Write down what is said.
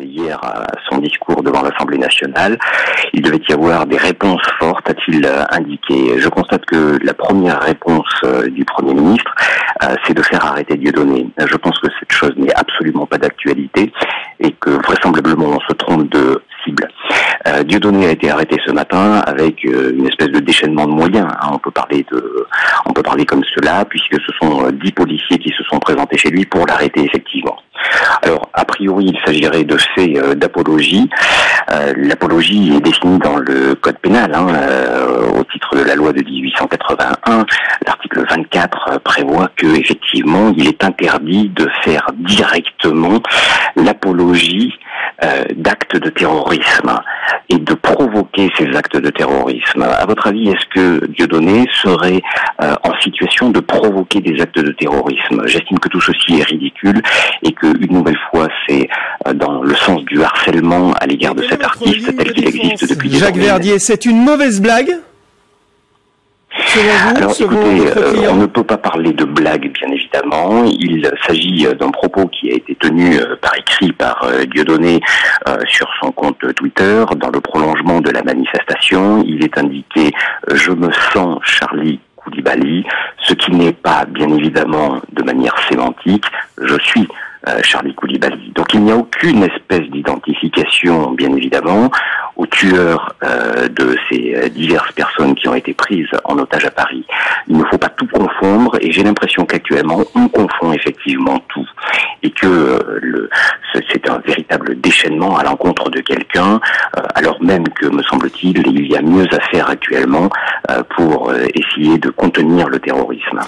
Hier, à son discours devant l'Assemblée nationale, il devait y avoir des réponses fortes, a-t-il indiqué. Je constate que la première réponse du Premier ministre, c'est de faire arrêter Dieudonné. Je pense que cette chose n'est absolument pas d'actualité et que vraisemblablement on se trompe de cible. Dieudonné a été arrêté ce matin avec une espèce de déchaînement de moyens. On peut parler comme cela, puisque ce sont 10 policiers qui se sont présentés chez lui pour l'arrêter effectivement. Alors, a priori, il s'agirait de faits d'apologie. L'apologie est définie dans le code pénal, au titre de la loi de 1881. L'article 24 prévoit que, effectivement, il est interdit de faire directement l'apologie d'actes de terrorisme et de provoquer ces actes de terrorisme. À votre avis, est-ce que Dieudonné serait en situation de provoquer des actes de terrorisme? J'estime que tout ceci est ridicule et que, une nouvelle fois, c'est dans le sens du harcèlement à l'égard de cet artiste tel qu'il existe depuis des années. Jacques Verdier, c'est une mauvaise blague? Alors écoutez, on ne peut pas parler de blague, bien évidemment. Il s'agit d'un propos qui a été tenu par écrit par Dieudonné sur son compte Twitter, dans le prolongement de la manifestation. Il est indiqué « Je me sens Charlie Coulibaly », ce qui n'est pas, bien évidemment, de manière sémantique « Je suis ». Charlie Coulibaly. Donc il n'y a aucune espèce d'identification, bien évidemment, au tueur de ces diverses personnes qui ont été prises en otage à Paris. Il ne faut pas tout confondre et j'ai l'impression qu'actuellement on confond effectivement tout et que c'est un véritable déchaînement à l'encontre de quelqu'un, alors même que, me semble-t-il, il y a mieux à faire actuellement pour essayer de contenir le terrorisme.